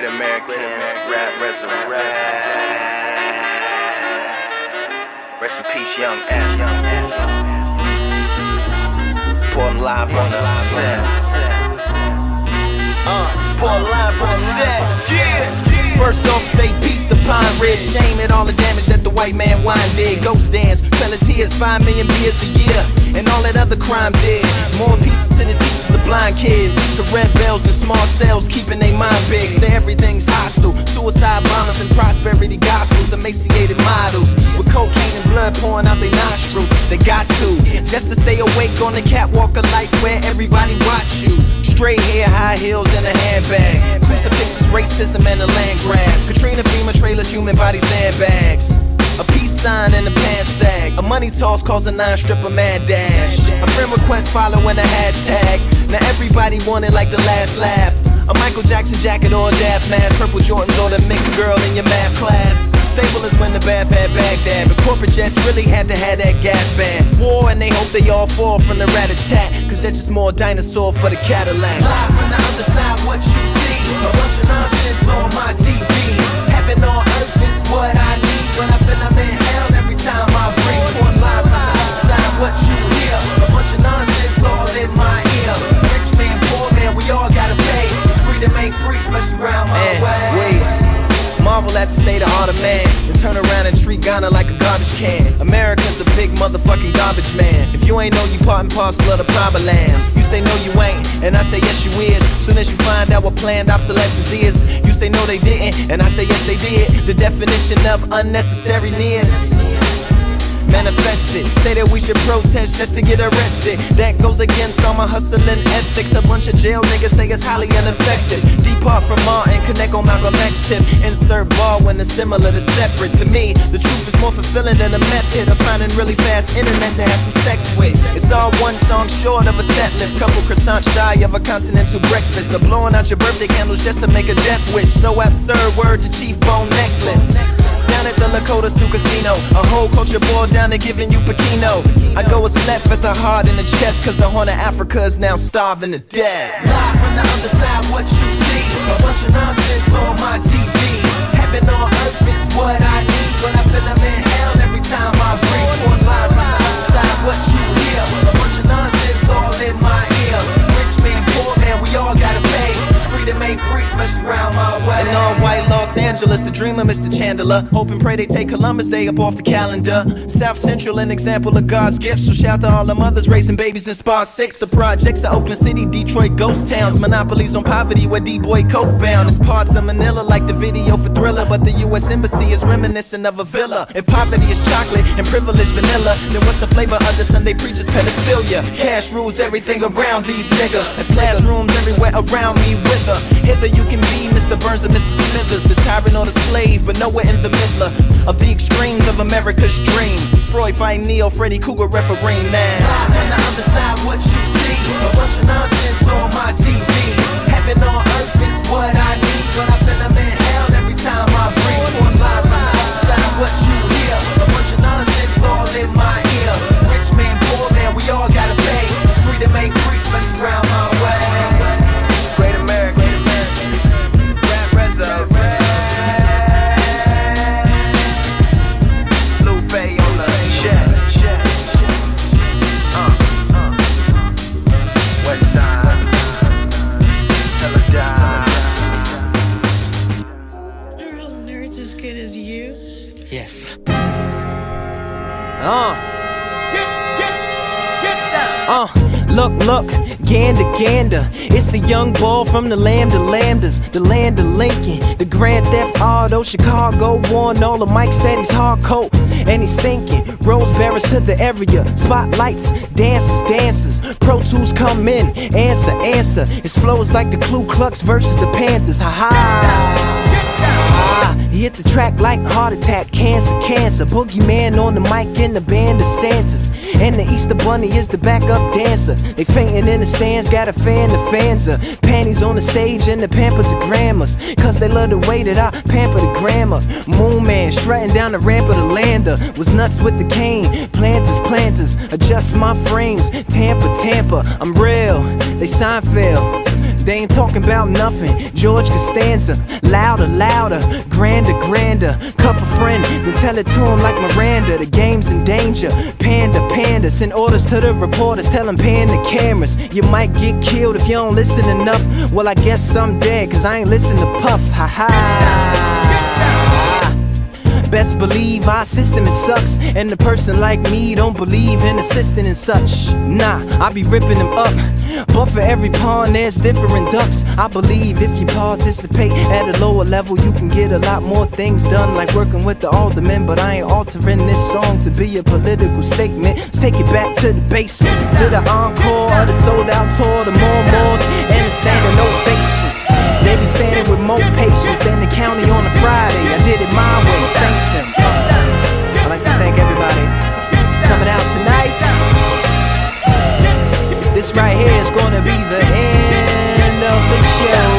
Great American Rap Resurrect. Rest in peace, young Anthem. Pour live on the set. Pour live on the set. Yeah. First off, say peace to Pine Ridge. Shame at all the damage that the white man wine did. Ghost dance, tears, 5 million beers a year, and all that other crime did. More pieces to the teachers of blind kids, to red bells and small cells, keeping their mind big. Say everything's hostile, suicide bombers and prosperity gospels, emaciated models with cocaine and blood pouring out their nostrils. They got to, just to stay awake on the catwalk of life where everybody watch you. Straight hair, high heels, and a handbag. Crucifixes, racism, and a land grab. Katrina, FEMA trailers, human body sandbags. A peace sign and a pants sag. A money toss calls a 9-stripper mad dash. A friend request following a hashtag. Now everybody want it like the last laugh. A Michael Jackson jacket or a Daft mask. Purple Jordans or the mixed girl in your math class. Stable is when the Bath had Baghdad, but corporate jets really had to have that gas band. War and they hope they all fall from the rat-a-tat, cause that's just more dinosaur for the Cadillacs. Live from the other side, what you see, a bunch of nonsense on my TV. Heaven on earth is what I need when I feel I'm in hell every time I breathe. One live from the other side, what you hear, a bunch of nonsense all in my ear. Rich man, poor man, we all gotta pay. It's freedom ain't free, especially round my way. Marvel at the state of art of man, and turn around and treat Ghana like a garbage can. America's a big motherfucking garbage man. If you ain't know, you part and parcel of the problem. You say no you ain't, and I say yes you is. Soon as you find out what planned obsolescence is, you say no they didn't, and I say yes they did. The definition of unnecessariness manifested. Say that we should protest just to get arrested. That goes against all my hustling ethics. A bunch of jail niggas say it's highly ineffective. Depart from Martin, connect on Malcolm X tip. Insert ball when it's similar to separate. To me, the truth is more fulfilling than a method of finding really fast internet to have some sex with. It's all one song short of a set list. Couple croissants shy of a continental breakfast. Or blowing out your birthday candles just to make a death wish. So absurd, word to Chief Bone Necklace. Down at the Lakota Sioux Casino, a whole culture boiled down to giving you Pekino. I go as left as a heart in the chest, cause the Horn of Africa is now starving to death. Live from the other side, what you see, a bunch of nonsense on my TV. Heaven on earth is what I need when I feel I'm in hell every time I breathe. One live from the other side, what you hear, a bunch of nonsense all in my ear. Rich man, poor man, we all gotta pay. This freedom ain't free, especially round my way. In all white Los Angeles, the dreamer Mr. Chandler. Hope and pray they take Columbus Day up off the calendar. South Central, an example of God's gift. So shout to all the mothers raising babies in Spot 6. The projects of Oakland City, Detroit, ghost towns. Monopolies on poverty where D-boy coke bound. It's parts of Manila like the video for Thriller, but the U.S. Embassy is reminiscent of a villa. If poverty is chocolate and privilege vanilla, then what's the flavor of the Sunday preacher's pedophilia? Cash rules everything around these niggas. There's classrooms everywhere around me with her. Hither you can be Mr. Burns and Mr. Smithers, the tyrant or the slave, but nowhere in the middle of the extremes of America's dream. Freud fighting Neo, Freddy Cougar referee now. Live on the other side, what you see, a bunch of nonsense on my TV. Heaven on earth is what I need when I feel I'm in hell every time I breathe. One live on the other side, what you hear, a bunch of nonsense all in my ear. Rich man, poor man, we all gotta pay. This freedom ain't free, especially round my way. Great American Rap Resurrect. Yes. Look, gander. It's the young boy from the Lambda Lambdas, the land of Lincoln, the Grand Theft Auto, Chicago, worn all the mics that he's hardcore, and he's thinking. Rose bearers to the area, spotlights, dancers. Pro Tools come in, answer. His flow is like the Ku Klux versus the Panthers. He hit the track like heart attack, cancer. Boogeyman on the mic in the band of Santos. And the Easter Bunny is the backup dancer. They fainting in the stands, got a fan, the fans are panties on the stage and the pampers of grammars. Cause they love the way that I pamper the grammar. Moon Man strutting down the ramp of the lander. Was nuts with the cane, planters. Adjust my frames, Tampa. I'm real, they Seinfeld. they ain't talking about nothing. George Costanza, louder, louder, grander, grander. Cuff a friend, then tell it to him like Miranda. The game's in danger, panda, panda. Send orders to the reporters, tell them pan the cameras. You might get killed if you don't listen enough. Well, I guess I'm dead, cause I ain't listen to Puff. Ha ha. Best believe our system it sucks, and the person like me don't believe in assisting and such. Nah, I be ripping them up, but for every pond there's different ducks. I believe if you participate at a lower level, you can get a lot more things done, like working with the aldermen. But I ain't altering this song to be a political statement. Let's take it back to the basement, to the encore of the sold out tour, the more mores and the standing ovations. They be standing with more patience than the county on a Friday. I did it my way, thank them. I'd like to thank everybody for coming out tonight. This right here is gonna be the end of the show.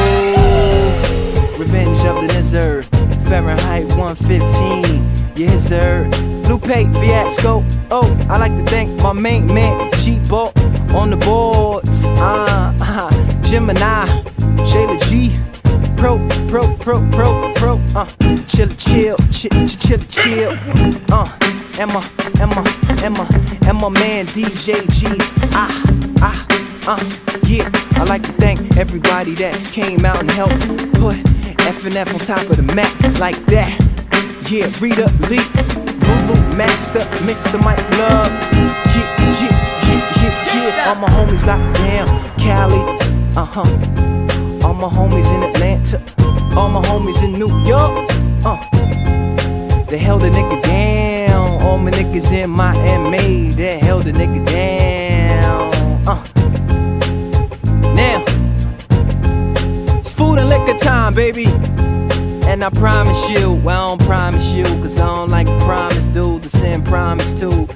Revenge of the Lizard, Fahrenheit 115. Yes sir, Lupe Fiasco. Oh, I like to thank my main man, G-Ball on the boards. Gemini, Shayla G, pro, chill, Emma man, DJ G, yeah. I like to thank everybody that came out and helped put F&F on top of the map like that. Yeah, Rita Lee, Lulu Master, Mr. Mike Love, yeah. All my homies locked down, Cali, all my homies in Atlanta, all my homies in New York, they held a nigga down. All my niggas in Miami, they held a nigga down. Now, it's food and liquor time, baby. And I promise you, well, I don't promise you, cause I don't like to promise dudes to send promise to,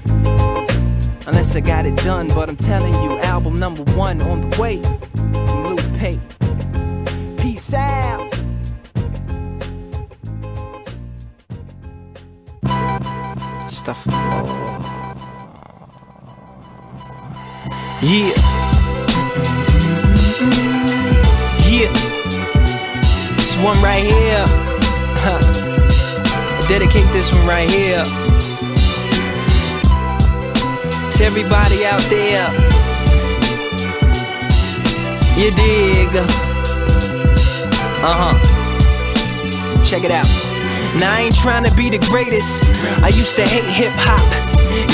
unless I got it done. But I'm telling you, album number 1 on the way from Lupe. Peace out. Stuff. Yeah. Yeah. This one right here. I dedicate this one right here to everybody out there. You dig? Check it out. Now I ain't trying to be the greatest. I used to hate hip-hop.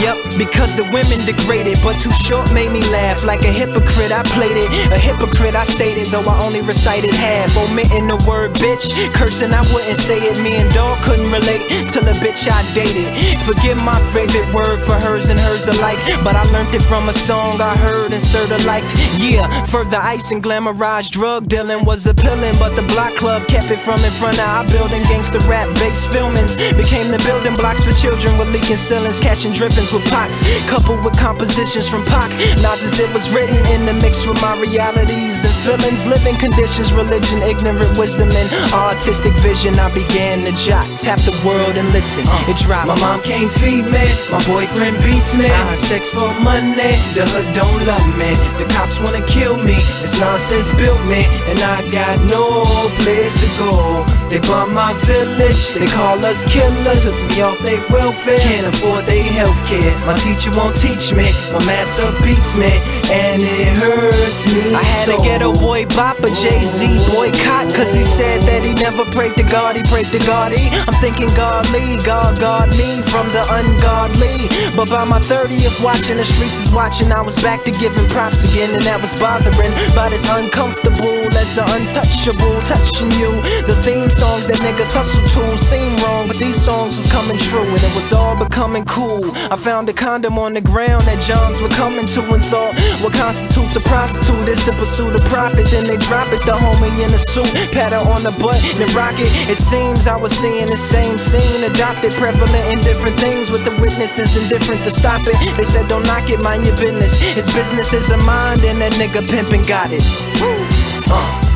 Yep, because the women degraded, but Too Short made me laugh. Like a hypocrite, I played it. A hypocrite, I stated, though I only recited half. Omitting the word bitch, cursing, I wouldn't say it. Me and dog couldn't relate till a bitch I dated. Forget my favorite word for hers and hers alike, but I learned it from a song I heard and sorta liked. Yeah, further ice and glamorized drug dealing was appealing, but the block club kept it from in front of our building. Gangsta rap based filmings became the building blocks for children with leaking ceilings, catching drippings with pots, coupled with compositions from Pac. Nas as it was written in the mix with my realities and feelings, living conditions, religion, ignorant wisdom, and artistic vision. I began to jot, tap the world and listen. It dropped. My mom can't feed me, my boyfriend beats me. I have sex for money, the hood don't love me. The cops wanna kill me, this nonsense built me, and I got no place to go. They bomb my village, they call us killers. Took me off they welfare, can't afford they healthcare. My teacher won't teach me, my master beats me, and it hurts me. I had a ghetto boy bop, a Jay-Z boycott, cause he said that he never prayed to God, he prayed to Gotti. I'm thinking godly, God guard me from the ungodly. But by my 30th watching, the streets is watching, I was back to giving props again, and that was bothering. But it's uncomfortable as the untouchable, touching you. The theme songs that niggas hustle to seem wrong, but these songs was coming true, and it was all becoming cool. I found a condom on the ground that Johns were coming to, and thought what constitutes a prostitute is the pursuit of profit. Then they drop it, the homie in a suit, pat her on the butt and rock it. It seems I was seeing the same scene, adopted, prevalent in different things, with the witnesses indifferent to stop it. They said don't knock it, mind your business. His business is a mind, and that nigga pimpin' got it.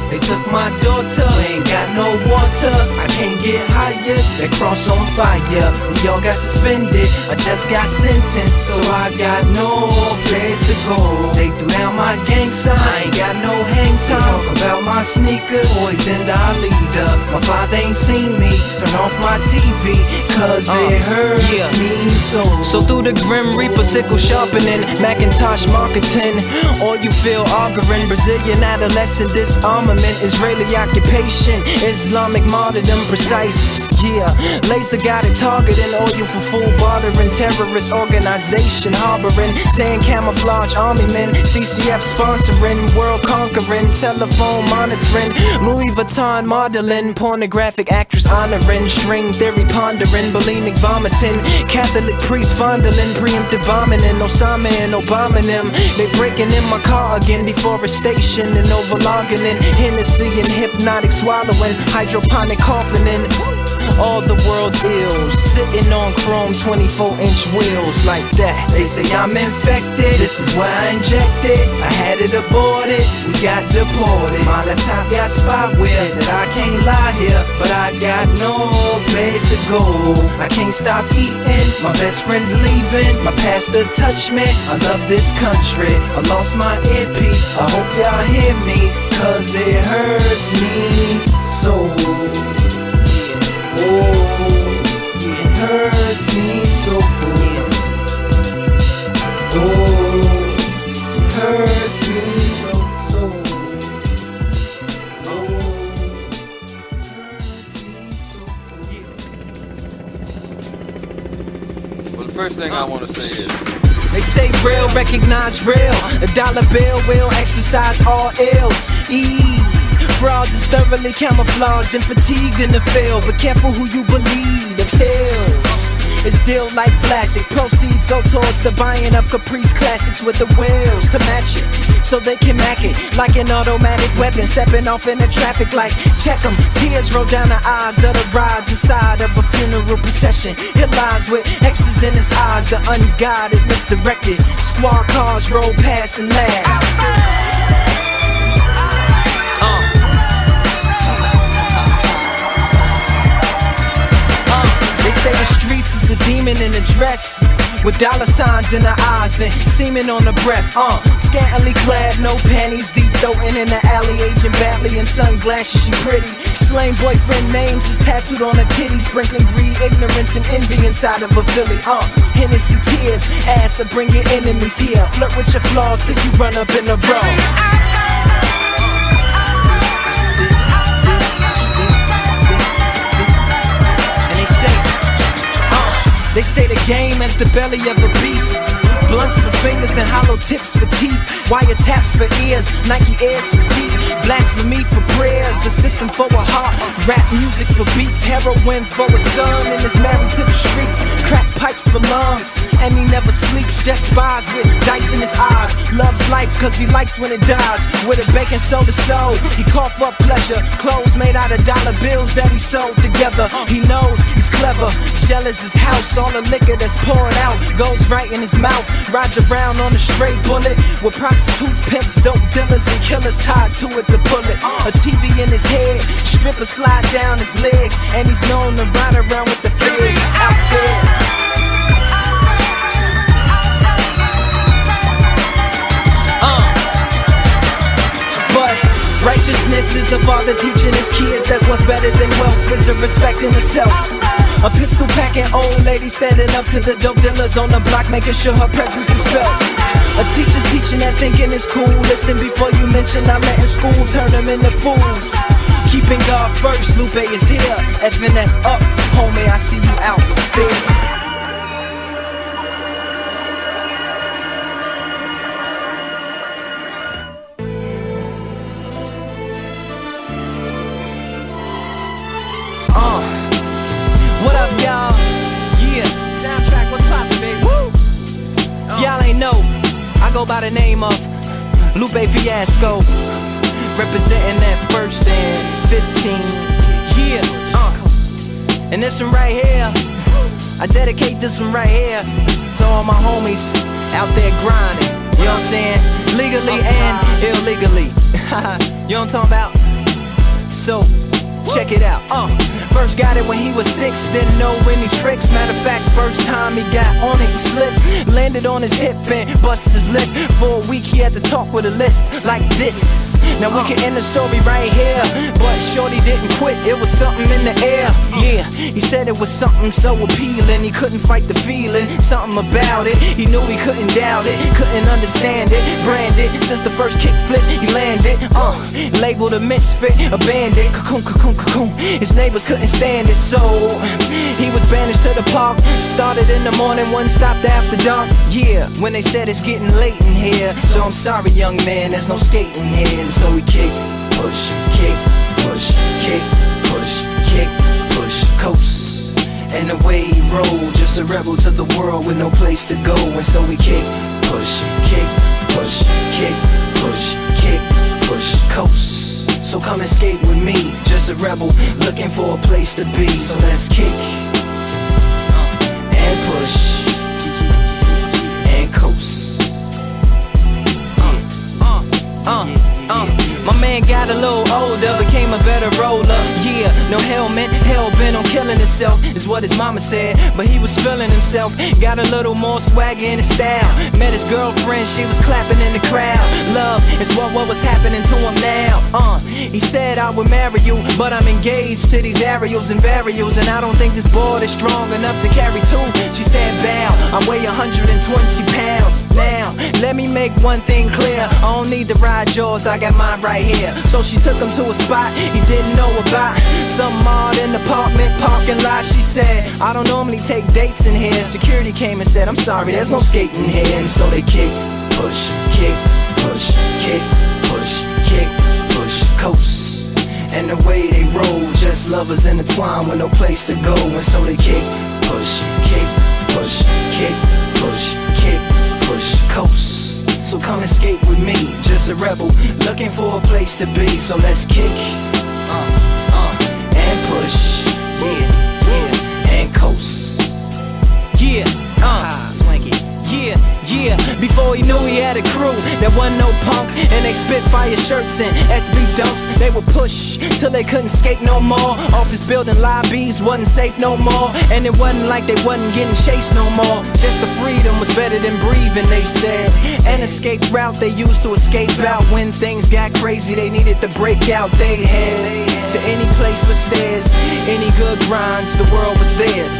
They took my daughter, we ain't got no water. I can't get higher, that cross on fire. We all got suspended, I just got sentenced, so I got no place to go. They threw down my gang sign, I ain't got no hang time. They talk about my sneakers, poisoned our leader. My father ain't seen me, turn off my TV, cause it hurts me so. So through the Grim Reaper, sickle sharpening, Macintosh marketing, all you feel arguing, Brazilian adolescent disarmament, Israeli occupation, Islamic martyrdom precise. Yeah, laser guided targeting, all you for full bartering, terrorist organization harboring, saying camouflage army men, CCF sponsoring, world conquering, telephone monitoring, Louis Vuitton modeling, pornographic actress honoring, string theory pondering, bulimic vomiting, Catholic priest fondling, preemptive bombing, and Osama and Obama them. They breaking in my car again, deforestation and overlogging in, Hennessy and hypnotic swallowing, hydroponic coughing in. All the world's ills, sitting on chrome 24-inch wheels like that. They say I'm infected, this is why I injected. I had it aborted, we got deported. My laptop got spyware, said that I can't lie here, but I got no place to go. I can't stop eating, my best friend's leaving. My pastor touched me, I love this country. I lost my earpiece, I hope y'all hear me, cause it hurts me so. Oh, it hurts me so. Oh, it hurts me so. Oh, it hurts me so. Well, the first thing I want to say is, they say real, recognize real. The dollar bill will exercise all ills. Frauds is thoroughly camouflaged and fatigued in the field. But careful who you believe, the pills. It's still like plastic. Proceeds go towards the buying of Caprice classics with the wheels to match it, so they can mack it like an automatic weapon. Stepping off in the traffic like check 'em. Tears roll down the eyes of the rides inside of a funeral procession. He lies with X's in his eyes, the unguided, misdirected. Squad cars roll past and laugh. They say the streets is a demon in a dress, with dollar signs in her eyes and semen on her breath. Scantily clad, no panties, deep throating in the alley, aging badly in sunglasses. She pretty. Slain boyfriend names is tattooed on her titties, sprinkling greed, ignorance, and envy inside of a Philly. Hennessy tears, ass or bring your enemies here. Flirt with your flaws till you run up in a row. They say the game has the belly of a beast. Blunts for fingers and hollow tips for teeth. Wiretaps for ears, Nike Airs for feet. Blasphemy for prayers, a system for a heart. Rap music for beats, heroin for a son, and is married to the streets. Crack pipes for lungs, and he never sleeps, just spies with dice in his eyes. Loves life cause he likes when it dies. With a baking soda soul, he cough up pleasure. Clothes made out of dollar bills that he sold together. He knows he's clever, jealous his house. All the liquor that's poured out goes right in his mouth. Rides around on a straight bullet with prostitutes, pimps, dope dealers, and killers tied to it to pull it. A TV in his head, strippers slide down his legs, and he's known to ride around with the feds out there. But righteousness is a father teaching his kids. That's what's better than wealth, is a respecting herself. A pistol packing old lady standing up to the dope dealers on the block, making sure her presence is felt. A teacher teaching that thinking is cool. Listen before you mention not letting school turn them into fools. Keeping God first, Lupe is here. F&F up, homie, I see you out there. What up, y'all? Yeah, soundtrack, what's poppin', baby? Woo! Y'all ain't know, I go by the name of Lupe Fiasco, representing that first and 15. Yeah, and this one right here, I dedicate this one right here to all my homies out there grinding. You know what I'm saying? Legally and illegally. You know what I'm talking about? So, check it out. First got it when he was 6, didn't know any tricks. Matter of fact, first time he got on it, he slipped, landed on his hip and busted his lip. For a week he had to talk with a list like this. Now we can end the story right here, but shorty didn't quit, it was something in the air. Yeah, he said it was something so appealing, he couldn't fight the feeling, something about it. He knew he couldn't doubt it, couldn't understand it. Branded, since the first kick flip he landed. Labeled a misfit, a bandit. Cocoon, cocoon, cocoon. His neighbors couldn't stand it, so he was banished to the park. Started in the morning, one stopped after dark. Yeah, when they said it's getting late in here, so I'm sorry young man, there's no skating here. And so we kick, push, kick, push, kick, push, kick, push, coast. And away he rolled, just a rebel to the world with no place to go. And so we kick, push, kick, push, kick, push, kick, push, coast. So come and skate with me, just a rebel looking for a place to be. So let's kick and push and coast. My man got a little older, became a better roller. Yeah, no helmet, hell-bent on killing himself, is what his mama said. But he was feeling himself, got a little more swagger in his style. Met his girlfriend, she was clapping in the crowd. Love is what was happening to him now. He said I would marry you, but I'm engaged to these aerials and varials, and I don't think this board is strong enough to carry two. She said bow, I weigh 120 pounds. Now, let me make one thing clear, I don't need to ride yours, I got mine right here. So she took him to a spot he didn't know about, some odd in the apartment parking lot. She said, I don't normally take dates in here. Security came and said, I'm sorry, there's no skating here. And so they kick, push, kick, push, kick, push, kick, push, coast. And the way they roll, just lovers intertwined with no place to go. And so they kick, push, kick, push, kick, push, kick, push, coast. So come and skate with me, just a rebel looking for a place to be. So let's kick and push, yeah, and coast. Yeah, swanky. Yeah, before he knew he had a crew that wasn't no punk, and they spit fire shirts and SB dunks. They would push till they couldn't skate no more. Office building lobbies wasn't safe no more, and it wasn't like they wasn't getting chased no more. Just the freedom was better than breathing, they said. An escape route they used to escape out when things got crazy. They needed to break out. They head to any place with stairs, any good grinds, the world was theirs.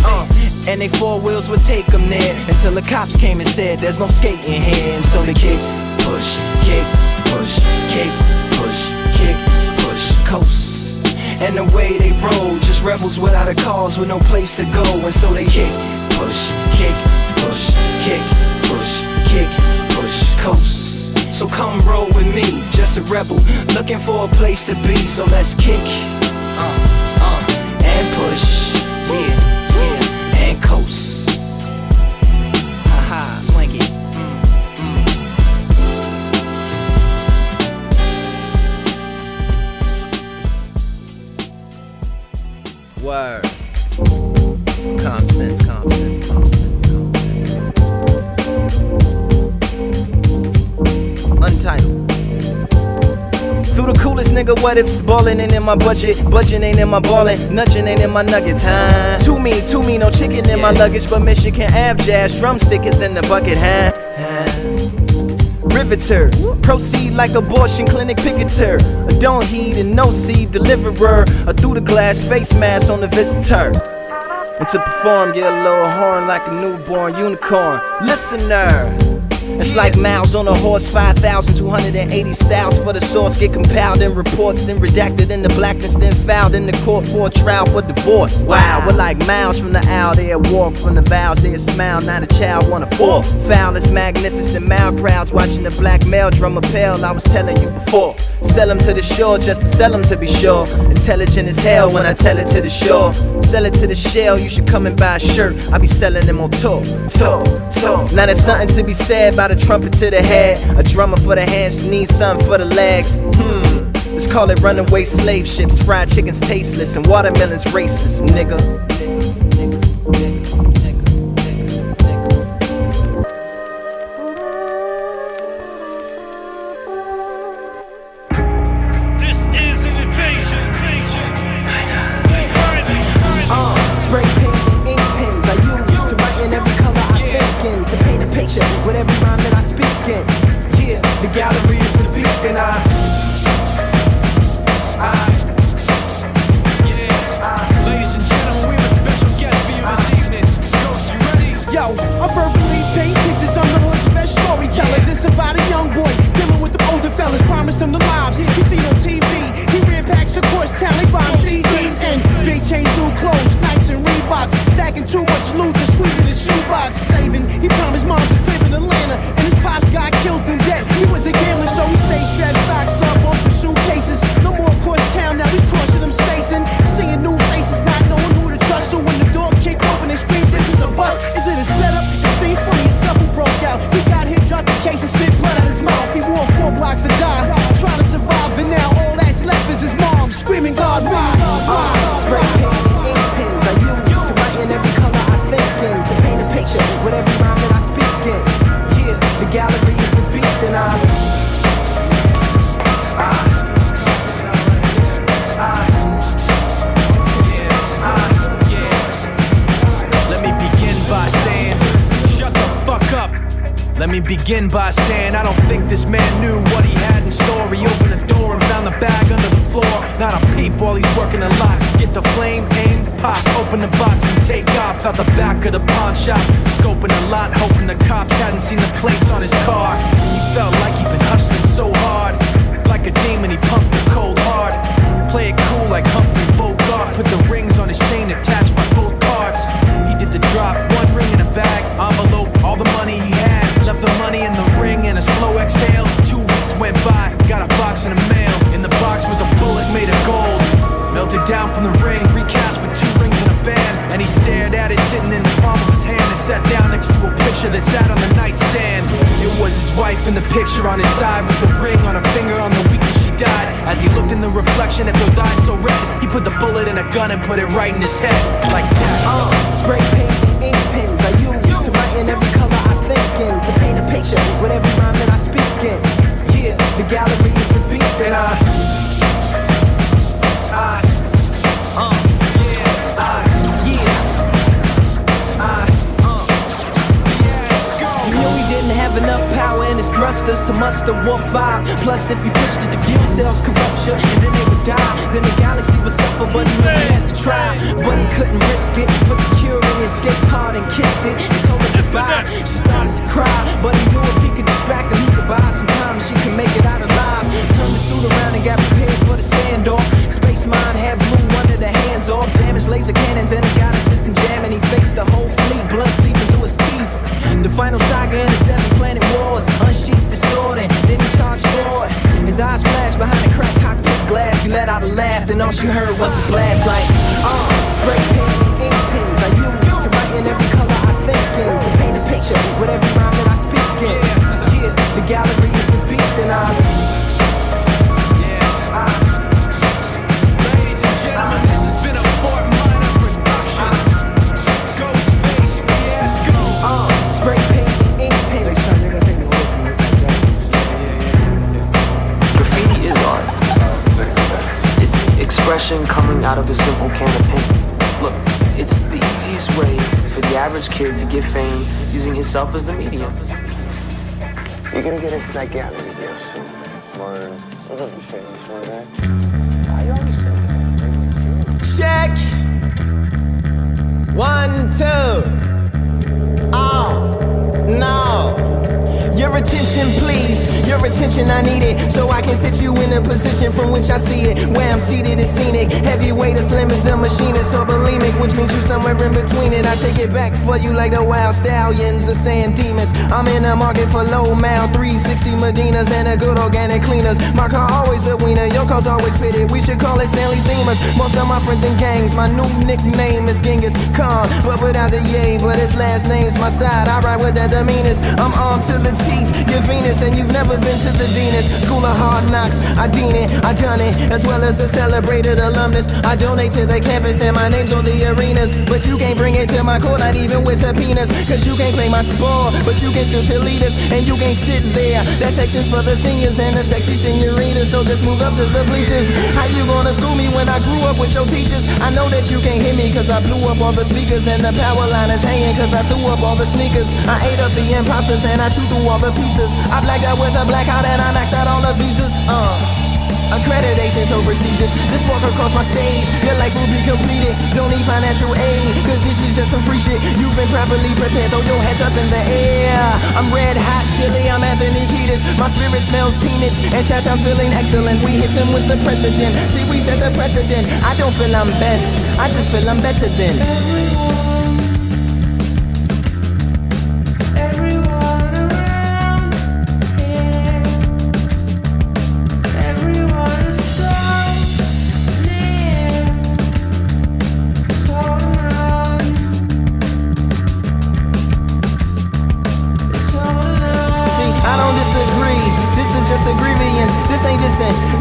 And they four wheels would take them there until the cops came and said there's no skating here. And so they kick, push, kick, push, kick, push, kick, push, coast. And the way they roll, just rebels without a cause with no place to go. And so they kick, push, kick, push, kick, push, kick, push, coast. So come roll with me, just a rebel looking for a place to be. So let's kick and push, yeah. And coast. Haha, swanky. Word. Common sense, common sense, common sense, Untitled. Through the coolest nigga, what ifs? Ballin' ain't in my budget, budget ain't in my ballin', nudging ain't in my nuggets, huh? Too mean, no chicken in my luggage, but Michigan Ave jazz, drumstick is in the bucket, huh? Riveter, proceed like abortion clinic picketer. Don't heed and no seed deliverer. Through the glass face mask on the visitor. And to perform, get a little horn like a newborn unicorn. Listener. It's like miles on a horse, 5,280 styles for the source. Get compiled in reports, then redacted in the blackness, then filed in the court for a trial for divorce. Wow, we're like miles from the owl, they a walk from the vows, they a smile, not a child want a fall. Foul is magnificent, mild crowds watching the black male drum a pail, I was telling you before. Sell them to the shore just to sell them to be sure. Intelligent as hell when I tell it to the shore. Sell it to the shell, you should come and buy a shirt. I be selling them on tour. Now there's something to be said about a trumpet to the head, a drummer for the hands, need something for the legs. Let's call it runaway slave ships, fried chickens tasteless, and watermelons racist, nigga. This is an invasion. begin by saying I don't think this man knew what he had in store. He opened the door and found the bag under the floor. Not a peep while he's working a lot. Get the flame, aim, pop, open the box and take off out the back of the pawn shop. Scoping a lot, hoping the cops hadn't seen the plates on his car. He felt like he'd been hustling so hard. Like a demon, he pumped the cold hard. Play it cool like Humphrey Bogart. Put the rings on his chain attached by both parts. He did the drop, one ring in a bag, envelope, all the money he had. Left the money in the ring and a slow exhale. 2 weeks went by, got a box in the mail. In the box was a bullet made of gold. Melted down from the ring, recast with 2 rings in a band. And he stared at it sitting in the palm of his hand and sat down next to a picture that sat on the nightstand. It was his wife in the picture on his side with the ring on her finger on the week that she died. As he looked in the reflection at those eyes so red, he put the bullet in a gun and put it right in his head. Like that. Spray paint and ink pens I use to write in every color I think in, to paint a picture with every rhyme that I speak in. Yeah, the gallery is the beat that enough power in his thrusters to muster warp 5. Plus if he pushed it, the fuel cells corruption and then they would die. Then the galaxy would suffer, but he knew he had to try. But he couldn't risk it. Put the cure in his skate pod and kissed it and told her goodbye. She started to cry, but he knew if he could distract him, he could buy some time and she could make it out alive. Turned the suit around and got prepared for the standoff. Space Mine had blew one of the hands off. Damaged laser cannons and he got a system jam. And he faced the whole fleet, blood seeping through his teeth. The final saga in the 7 planet wars. Unsheathed the sword and then he charged forward. His eyes flashed behind the cracked cockpit glass. He let out a laugh, then all she heard was a blast like spray paint and ink pens I use to write in every color I think in, to paint a picture with every rhyme that I speak in. Yeah, the gallery is the beat that Ladies and gentlemen, this has been a Fort Minor production. Ghostface Fiasco. Spray paint and ink pens. Graffiti is art. It's expression coming out of a simple can of paint. Look, it's the easiest way for the average kid to get fame using himself as the medium. You're gonna get into that gallery real soon, man. Word. We're gonna be famous one day. I always say that. Check. 1, 2. Oh, no. Your attention, please. Your attention, I need it. So I can sit you in a position from which I see it. Where I'm seated is scenic. Heavyweight or slim as the machinist or bulimic, which means you somewhere in between it. I take it back for you like the wild stallions or sand demons. I'm in the market for low mouth 360 Medinas and a good organic cleaners. My car always a wiener, your car's always pitted. We should call it Stanley Steamers. Most of my friends in gangs, my new nickname is Genghis Khan, but without the yay, but his last name's my side. I ride with that demeanors. I'm armed to the teeth, you're Venus, and you've never been to the Venus. School of hard knocks, I dean it, I done it, as well as a celebrated alumnus. I donate to the campus and my name's on the arenas. But you can't bring it to my court, not even with subpoenas. Cause you can't play my sport, but you can still cheerleaders. And you can't sit there, that section's for the seniors and the sexy senoritas. So just move up to the bleachers. How you gonna school me when I grew up with your teachers? I know that you can't hear me cause I blew up all the speakers. And the power line is hanging cause I threw up all the sneakers. I ate up the imposters and I chewed through all the pizzas. I blacked out with a blackout and I maxed out all the visas. Accreditation so prestigious. Just walk across my stage, your life will be completed. Don't need financial aid, cause this is just some free shit. You've been properly prepared, throw your hands up in the air. I'm red hot chili, I'm Anthony Kiedis. My spirit smells teenage, and Chi-Town's feeling excellent. We hit them with the president, see we set the precedent. I don't feel I'm best, I just feel I'm better than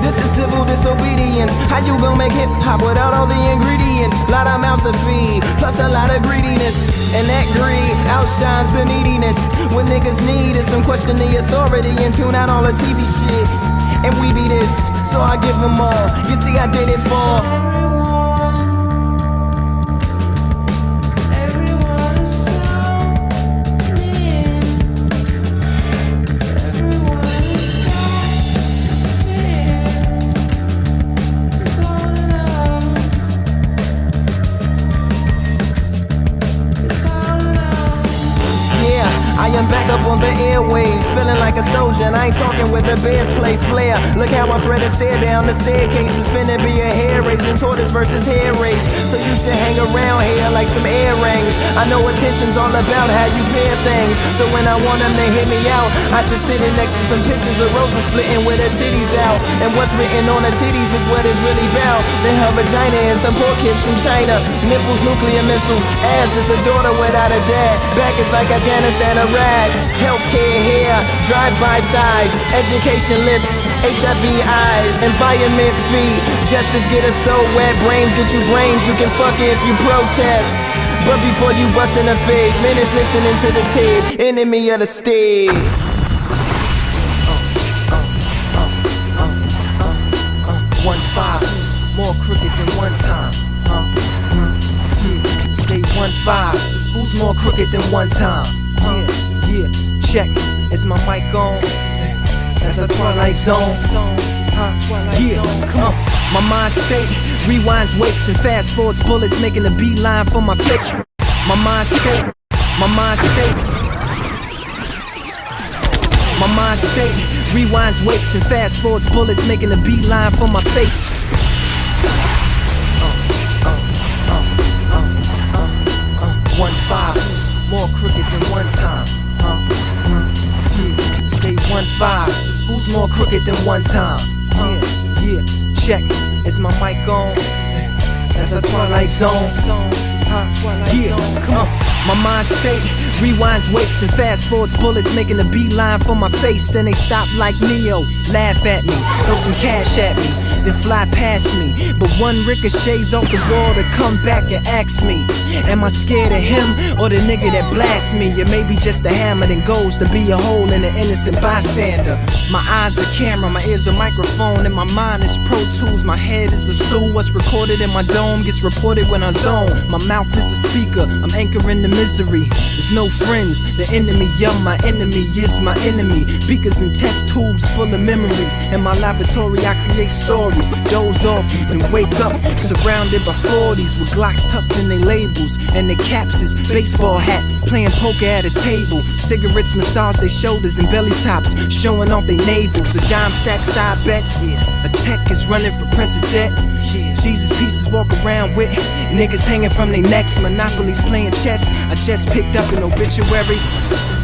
this is civil disobedience. How you gon' make hip-hop without all the ingredients? Lot of mouths to feed, plus a lot of greediness. And that greed outshines the neediness. What niggas need is some question the authority and tune out all the TV shit. And we be this, so I give them all. You see I did it for like a soldier, and I ain't talking with the bears play flair. Look how I Fred a stare down the staircase. It's finna be a hair raising tortoise versus hair race. So you should hang around here like some earrings. I know attention's all about how you pair things. So when I want them to hit me out, I just sitting next to some pictures of roses splitting with her titties out. And what's written on her titties is what it's really about. Then her vagina and some poor kids from China. Nipples, nuclear missiles. Ass is a daughter without a dad. Back is like Afghanistan, Iraq. Healthcare here, drive-by thighs. Education lips, HIV eyes. Environment feet, justice get us so wet. Brains get you brains, you can fuck it if you protest. But before you bust in the face, finish listening to the tape. Enemy of the state. 1-5, who's more crooked than one time? Yeah, say 1-5, who's more crooked than one time? Yeah, check, is my mic on? That's a Twilight Zone. Yeah, come on. My mind state rewinds, wakes, and fast forwards bullets, making a beeline for my fake. My mind state, my mind state. My mind state rewinds, wakes, and fast forwards bullets, making a beeline for my fate. 1-5, who's more crooked than one time? Yeah, say 1-5, who's more crooked than one time? Yeah, check, is my mic on? That's a Twilight Zone. Yeah, come on. My mind state rewinds, wakes, and fast forwards bullets, making a beeline for my face. Then they stop like Neo, laugh at me, throw some cash at me, then fly past me. But one ricochets off the wall to come back and ask me, am I scared of him or the nigga that blasts me? Or maybe just a hammer that goes to be a hole in an innocent bystander. My eyes are camera, my ears are microphone, and my mind is Pro Tools. My head is a stool, what's recorded in my dome gets reported when I zone. My mouth is a speaker, I'm anchoring the misery. There's no friends, the enemy of my enemy is my enemy. Beakers and test tubes full of memories. In my laboratory I create stories, doze off and wake up surrounded by 40s with Glocks tucked in their labels, and their caps is baseball hats, playing poker at a table. Cigarettes massage their shoulders and belly tops, showing off their navels. A dime sack side bets, a tech is running for president. Jesus pieces walk around with niggas hanging from their necks. Monopoly's playing chess. I just picked up an obituary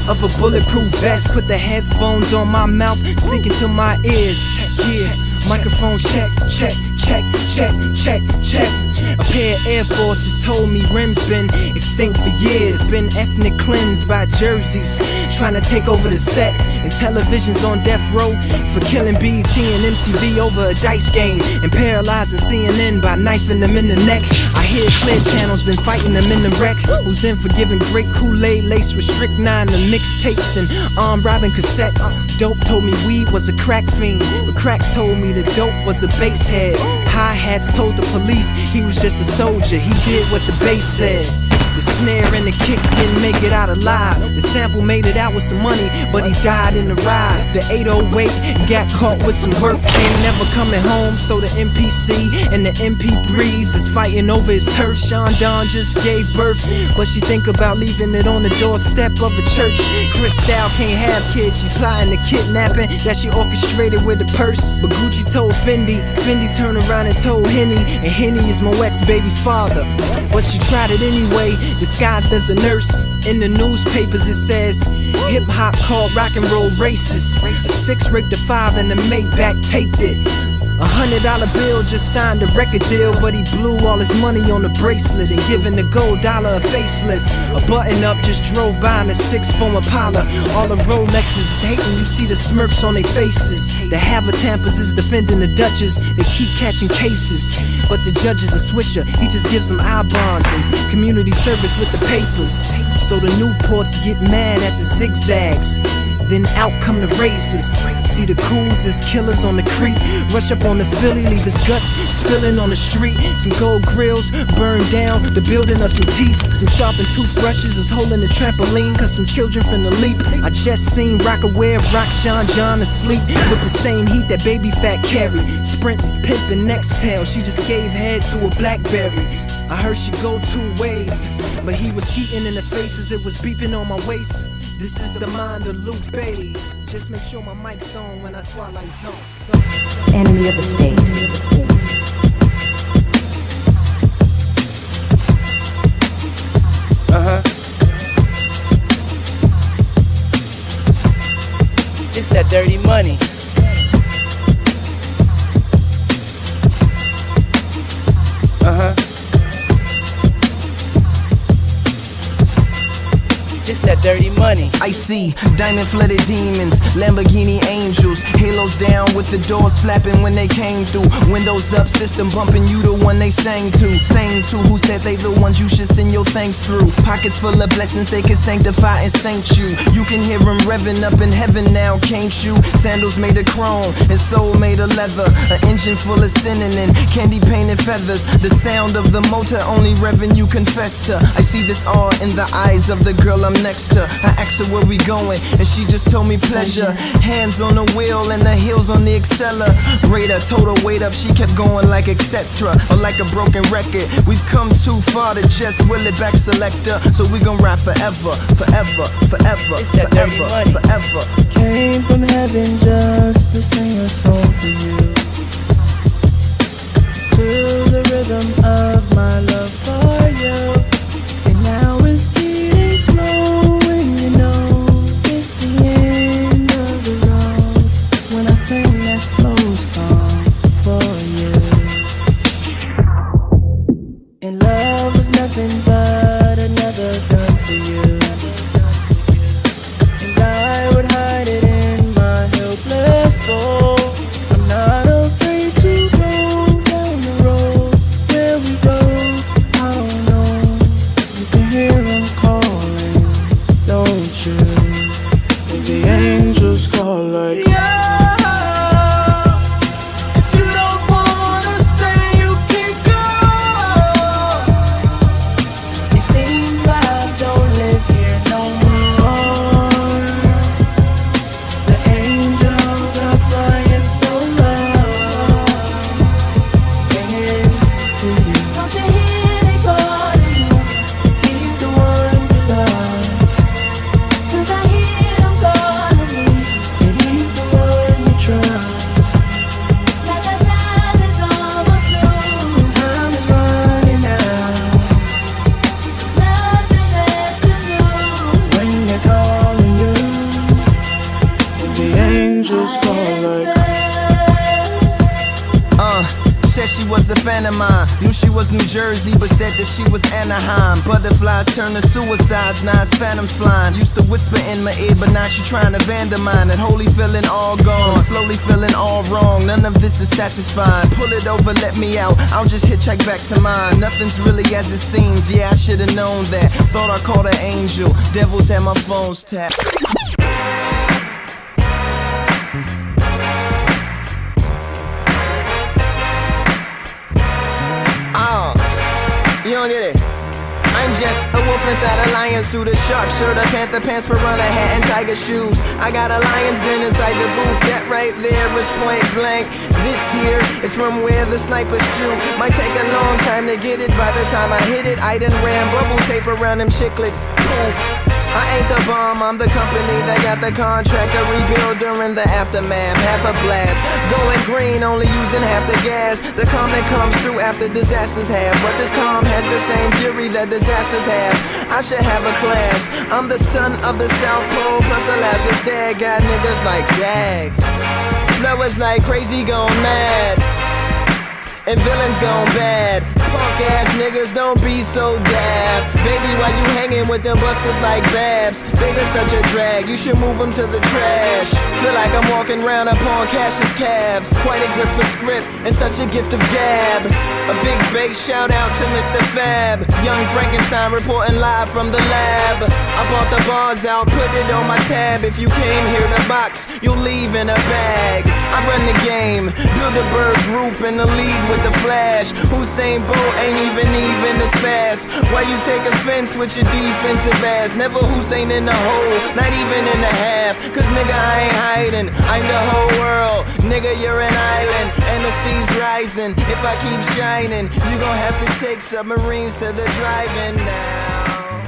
of a bulletproof vest. Put the headphones on my mouth, speaking to my ears. Yeah, microphone check, check, check, check, check, check. A pair of Air Forces told me rims been extinct for years. Been ethnic cleansed by jerseys, trying to take over the set. And television's on death row for killing BET and MTV over a dice game, and paralyzing CNN by knifing them in the neck. I hear Clear Channel's been fighting them in the wreck. Who's in for giving great Kool-Aid laced with strychnine and mixtapes and armed robbing cassettes. Dope told me weed was a crack fiend, but crack told me the dope was a bass head. Hi-hats told the police he was just a soldier, he did what the bass said. The snare and the kick didn't make it out alive. The sample made it out with some money, but he died in the ride. The 808 got caught with some work, ain't never coming home. So the MPC and the MP3s is fighting over his turf. Sean Don just gave birth, but she think about leaving it on the doorstep of a church. Freestyle can't have kids, she plotting the kidnapping that she orchestrated with a purse. But Gucci told Fendi, Fendi turned around and told Henny, and Henny is Moet's baby's father. But she tried it anyway, disguised as a nurse. In the newspapers it says hip-hop called rock and roll racist. A 6 rigged a 5 and the Maybach taped it. $100 bill just signed a record deal, but he blew all his money on the bracelet and giving the gold dollar a facelift. A button up just drove by in a 6 from Impala. All the Rolexes is hating, you see the smirks on their faces. The Havatampers is defending the Dutchess, they keep catching cases. But the judge is a swisher, he just gives them I bonds and community service with the papers. So the Newports get mad at the zigzags, then out come the razors. See the cools as killers on the creep, rush up on the Philly, leave his guts spilling on the street. Some gold grills burned down the building of some teeth. Some sharpened toothbrushes is holding the trampoline, cause some children finna leap. I just seen Rockaware rock Sean John asleep with the same heat that Baby Fat carry. Sprint is pimping Nextel, she just gave head to a Blackberry. I heard she go 2 ways, but he was skeeting in the face as it was beeping on my waist. This is the mind of Lupe. Just make sure my mic's on when I Twilight zone. Enemy of the state. It's that dirty money. It's that dirty money. I see diamond-flooded demons, Lamborghini angels, halos down with the doors flapping when they came through. Windows up, system bumping, you the one they sang to. Same to who said they the ones you should send your thanks through. Pockets full of blessings they can sanctify and saint you. You can hear them revving up in heaven now, can't you? Sandals made of chrome and soul made of leather. An engine full of cinnamon, candy painted feathers. The sound of the motor only revving you confess to. I see this all in the eyes of the girl I'm next to. I asked her where we going and she just told me pleasure. Hands on the wheel and the heels on the accelerator. Told her wait up, she kept going like etc. Or like a broken record. We've come too far to just will it back selector. So we gon' ride forever, forever, forever, forever, forever. Came from heaven just to sing a song for you. To the rhythm of my love for you. And now it's sweet and slow when you know it's the end of the road. When I sing that slow song for you. And love was nothing but another gun for you. And I would hide it in my helpless soul. I'm not afraid to go down the road. Where we go, I don't know. You can hear them calling, don't you? And the angels call like a fan of mine. Knew she was New Jersey, but said that she was Anaheim. Butterflies turn to suicides, now it's phantoms flying. Used to whisper in my ear, but now she trying to vandamine. That holy feeling all gone, slowly feeling all wrong. None of this is satisfying. Pull it over, let me out, I'll just hitchhike back to mine. Nothing's really as it seems, yeah, I should've known that. Thought I called an angel, devils had my phones tapped. You don't get it. I'm just a wolf inside a lion suit, a shark shirt, a panther pants, piranha hat, and tiger shoes. I got a lion's den inside the booth. That right there is point blank. This here is from where the snipers shoot. Might take a long time to get it. By the time I hit it, I done ran bubble tape around them chiclets. Poof. I ain't the bomb, I'm the company that got the contract to rebuild during the aftermath. Half a blast, going green, only using half the gas. The calm that comes through after disasters have. But this calm has the same fury that disasters have. I should have a class. I'm the son of the South Pole, plus Alaska's dad. Got niggas like dag. Flowers like crazy gone mad. And villains gone bad. Punk ass niggas, don't be so daft. Baby, why you hanging with them busters like Babs? Baby's such a drag, you should move them to the trash. Feel like I'm walking around upon Cash's calves. Quite a grip for script and such a gift of gab. A big bass shout out to Mr. Fab. Young Frankenstein reporting live from the lab. I bought the bars out, put it on my tab. If you came here to box, you'll leave in a bag. I run the game, Bilderberg group in the league with the Flash. Usain Bolt ain't even as fast. Why you take offense with your defensive ass? Never Hussein in the hole, not even in the half. Cause nigga, I ain't hiding, I'm the whole world. Nigga, you're an island, and the sea's rising. If I keep shining, you gon' have to take submarines to the drive-in now.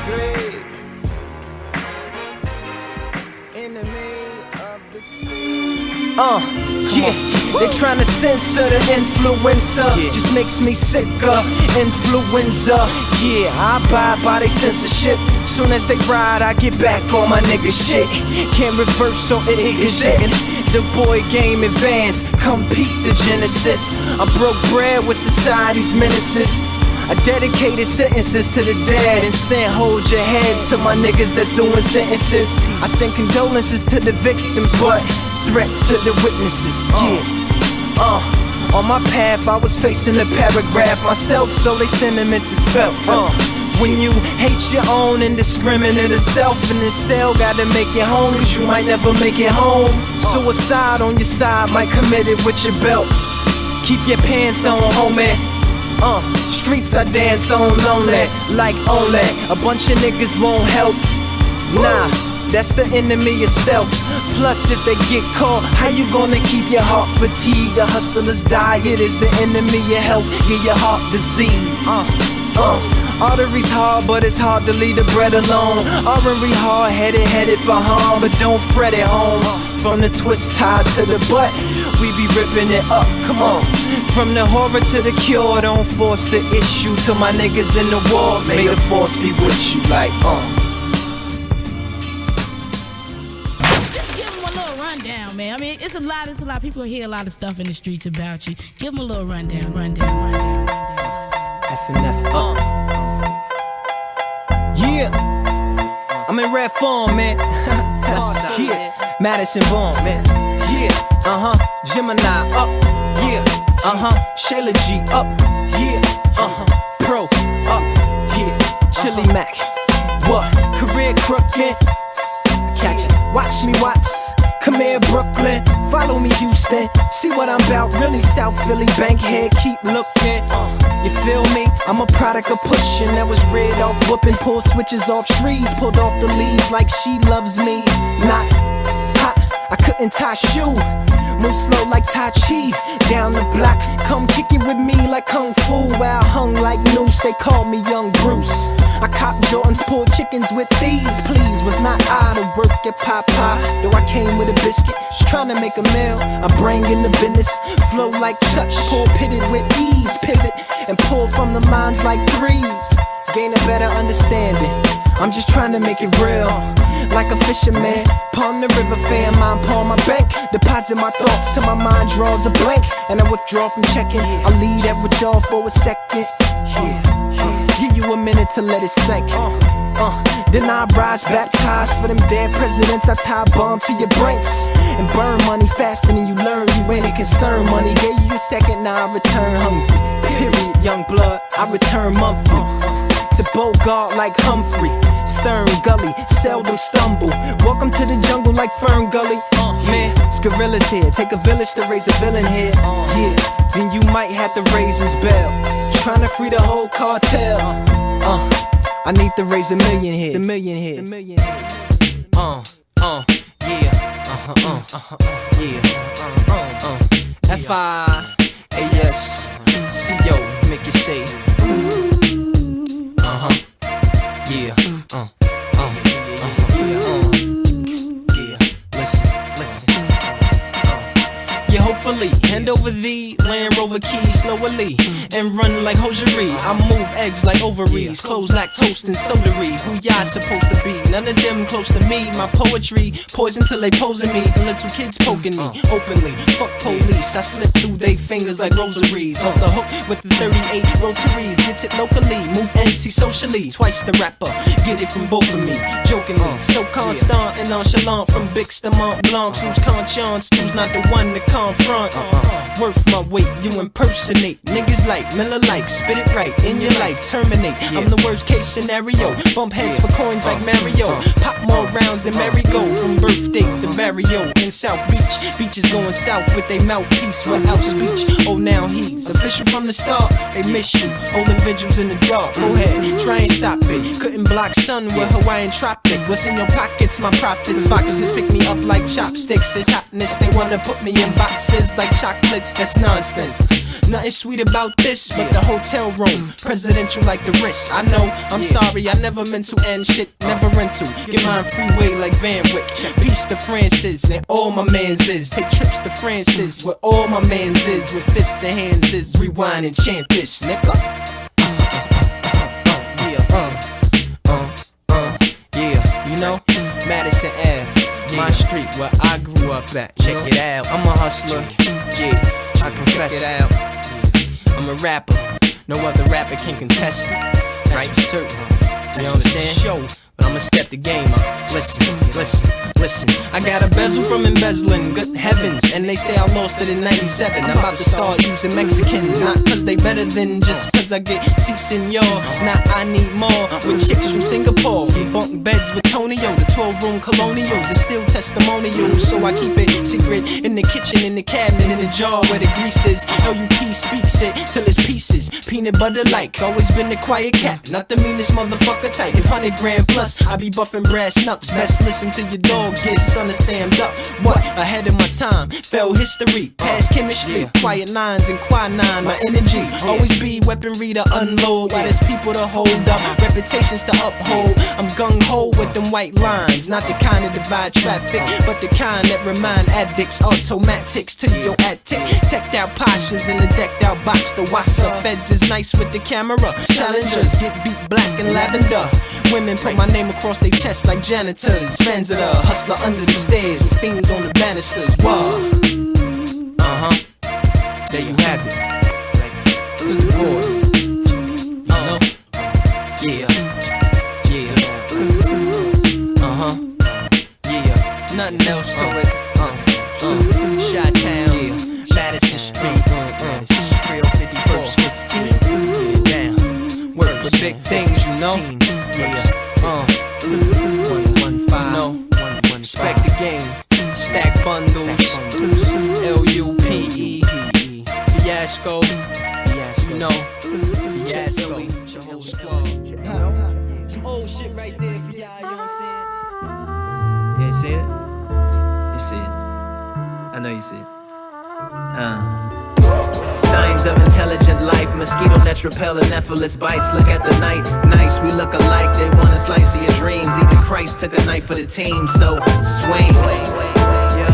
Great. Yeah, they tryna censor the influencer. Just makes me sicker. Influenza. Yeah, I abide by they censorship. Soon as they ride, I get back on my nigga shit. Can't reverse, so it is it. The boy game advanced. Come peep the genesis. I broke bread with society's menaces. I dedicated sentences to the dead and sent hold your heads to my niggas that's doing sentences. I send condolences to the victims, but threats to the witnesses. On my path, I was facing a paragraph myself, so they sentiments is felt. When you hate your own indiscriminate self in this cell, gotta make it home, cause you might never make it home. Suicide on your side, might commit it with your belt. Keep your pants on, homie. Streets I dance on lonely, like only a bunch of niggas won't help. Nah, that's the enemy of stealth. Plus if they get caught, how you gonna keep your heart fatigued? The hustler's diet is the enemy of health. Get your heart disease. Arteries hard, but it's hard to leave the bread alone. Ornery hard-headed, headed for harm, but don't fret it, Holmes. From the twist tied to the butt, we be ripping it up, come on. From the horror to the cure, don't force the issue. To my niggas in the war, may the force be with you, like, Just give them a little rundown, man. I mean, it's a lot, people hear a lot of stuff in the streets about you. Give them a little rundown. F&F up. Yeah, I'm in rap form, man. Yeah, Madison Vaughn, man. Yeah, Gemini up. Yeah, Shayla G up. Yeah, Pro up. Yeah, Chili Mac. What? Career crookin'. Catch it. Watch me, Watts. Come here, Brooklyn. Follow me, Houston. See what I'm about. Really South Philly, Bankhead. Keep looking. You feel me? I'm a product of pushing. That was red off whooping. Pull switches off trees. Pulled off the leaves like she loves me. Not hot. I couldn't tie shoe. Move slow like Tai Chi. Down the block. Come kick it with me like Kung Fu. While hung like noose. They call me Young Bruce. I cop Jordans, pulled chickens with these. Please, was not I to work at Popeye. Though I came with a biscuit, just trying to make a meal. I bring in the business, flow like Chuck. Pull pitted with ease, pivot and pull from the lines like threes. Gain a better understanding. I'm just trying to make it real. Like a fisherman, pawn the river fan, mine pawn my bank. Deposit my thoughts till my mind draws a blank. And I withdraw from checking. I leave that with y'all for a second. Give you a minute to let it sink. Then I rise baptized for them dead presidents. I tie a bomb to your brinks and burn money faster than you learn. You ain't a concern. Money gave you a second, now I return hungry. Period, young blood, I return monthly. To Bogart like Humphrey, Stern Gully, seldom stumble. Welcome to the jungle like Fern Gully. Man, it's gorillas here. Take a village to raise a villain here. Yeah, then you might have to raise his bell. Tryna free the whole cartel. I need to raise $1 million here. F-I-A-S-C-O, make it say. Hopefully, hand over the Land Rover keys slowly and run like hosiery. I move eggs like ovaries, clothes lactose and sodery. Who y'all supposed to be? None of them close to me. My poetry poison till they posing me. And little kids poking me openly. Fuck police, I slip through they fingers like rosaries. Off the hook with the 38 rotaries. Gets it locally, move anti-socially. Twice the rapper, get it from both of me. Jokingly, so constant and nonchalant. From Bix to Mont Blanc, lose conscience. Who's not the one to confront? Worth my weight, you impersonate. Niggas like Miller like, spit it right in your life, terminate. I'm the worst case scenario. Bump heads for coins like Mario. Pop more rounds than merry-go. From birthday to burial in South Beach. Beaches going south with they mouthpiece without speech. Oh, now he's official from the start. They miss you, holding vigils in the dark. Go ahead, try and stop it. Couldn't block sun with Hawaiian tropic. What's in your pockets? My profits. Foxes pick me up like chopsticks. It's hotness. They wanna put me in boxes like chocolates. sense, that's nonsense. Nothing sweet about this, but the hotel room, presidential like the wrist. I know, I'm sorry, I never meant to end shit, never rental. Get mine freeway like Van Wick. Peace to Francis and all my mans is. Take trips to Francis where all my mans is. With fifths and hands is. Rewind and chant this, nigga. Yeah, you know, Madison Ave, my street where I grew up at. Check it out, I'm a hustler, yeah, I confess it out. I'm a rapper, no other rapper can contest it. That's for certain, you know what I'm saying? But I'ma step the game up. Listen, I got a bezel from embezzling, good heavens. And they say I lost it in 97. I'm about to start using Mexicans, not cause they better than just cause I get seats in y'all. Now I need more, with chicks from Singapore, from bunk beds with Tonio to 12-room colonials and still testimonials. So I keep it secret in the kitchen, in the cabinet, in the jar where the grease is. LUP speaks it till it's pieces, peanut butter like. Always been the quiet cat, not the meanest motherfucker type. If 100 grand plus, I be buffing brass knucks. Best listen to your dogs get son of Sammed up. What? Ahead of my time, fell history, past chemistry, quiet lines and quinine. My energy always be weaponry to unload, while there's people to hold up, reputations to uphold. I'm gung-ho with them white lines, not the kind that divide traffic, but the kind that remind addicts automatics to your attic. Teched out pashas in a decked out box. The Wasa feds is nice with the camera. Challengers get beat black and lavender. Women put my name across their chest like janitors. Fans of the hustler under the stairs, fiends on the banisters. Whoa. There you have it. It's the boy. You know? Yeah. Yeah. Nothing else to it. Chi-Town, Madison Street, 351st, 15. Get it down. Work with big things, you know. Respect the game, stack bundles, Lupe Fiasco, you know, Fiasco, your whole squad. Some old shit right there for y'all, you know what I'm saying? Yeah, you see it? You see it? I know you see it. Signs of intelligent life, mosquito nets repel anaphylus bites. Look at the night, nice, we look alike. They want a slice of your dreams. Even Christ took a knife for the team, so swing. Yo,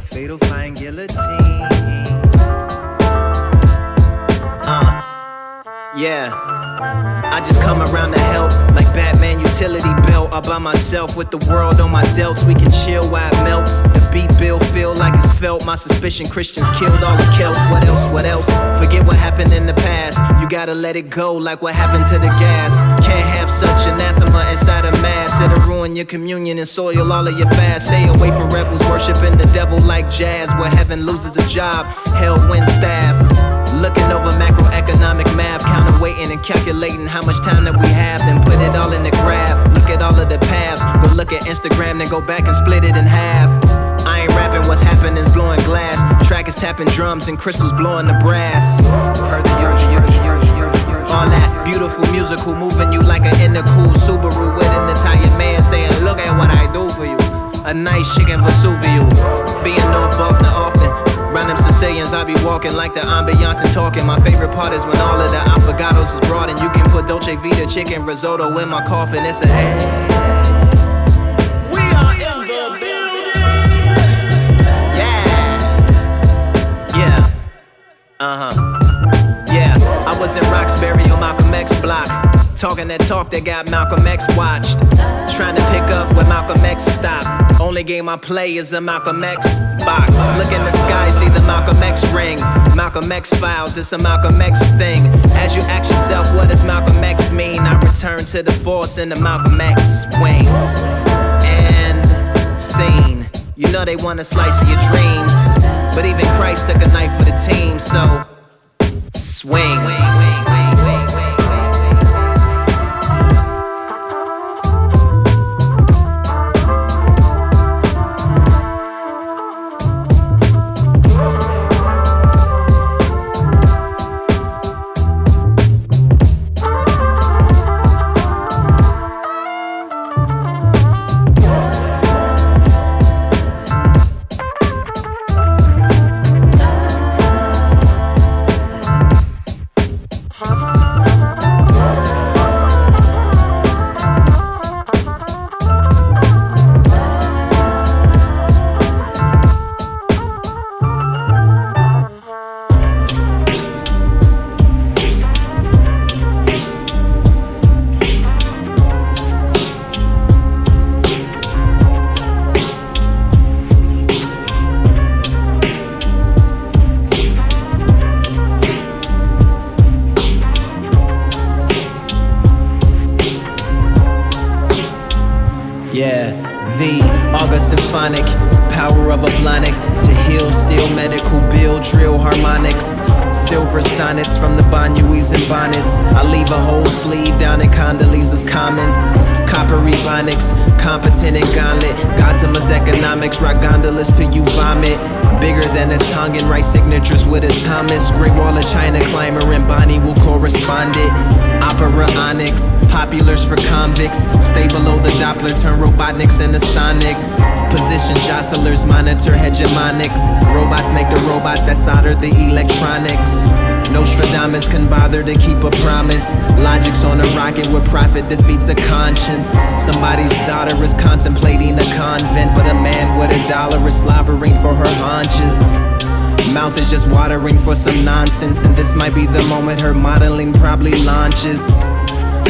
fatal flying guillotine. Yeah, I just come around to help, like Batman utility belt. All by myself with the world on my delts. We can chill while it melts. The beat bill feel like it's felt. My suspicion Christians killed all the Celts. What else? Forget what happened in the past. You gotta let it go like what happened to the gas. Can't have such anathema inside a mass. It'll ruin your communion and soil all of your fast. Stay away from rebels worshiping the devil like jazz. Where heaven loses a job, hell wins staff. Looking over macroeconomic math, counterweighting and calculating how much time that we have, then put it all in the graph. Look at all of the paths, go look at Instagram, then go back and split it in half. I ain't rapping, what's happening's blowing glass. Track is tapping drums and crystals blowing the brass. All that beautiful musical moving you like an intercool Subaru with an Italian man saying, look at what I do for you. A nice chicken Vesuvio. Being North Boston often. Round them Sicilians, I be walking like the ambiance and talking. My favorite part is when all of the affogatos is brought in. You can put Dolce Vita chicken risotto in my coffin. It's a we are in the building. Yeah. Yeah, I was in Roxbury on Malcolm X block, talking that talk that got Malcolm X watched. Trying to pick up where Malcolm X stopped. Only game I play is a Malcolm X box. Look in the sky, see the Malcolm X ring. Malcolm X files, it's a Malcolm X thing. As you ask yourself, what does Malcolm X mean? I return to the force in the Malcolm X swing. And scene. You know they want a slice of your dreams, but even Christ took a knife for the team, so swing. symphonic. Power of a blonic to heal, steel medical bill, drill harmonics. Silver sonnets from the Banyuis and bonnets. I leave a whole sleeve down in Condoleezza's comments. Coppery bonics, competent and gauntlet. Gotama's economics, rock gondolas till you vomit. Bigger than a Tongan, write signatures with a Thomas. Great Wall of China climber and Bonnie will correspond it. Opera onyx, populars for convicts. Stay below the Doppler, turn Robotniks into Sonics. Position jostlers, monitor hegemonics. Robots make the robots that solder the electronics. Nostradamus can bother to keep a promise. Logic's on a rocket where profit defeats a conscience. Somebody's daughter is contemplating a convent, but a man with $1 is slobbering for her haunches. Mouth is just watering for some nonsense, and this might be the moment her modeling probably launches.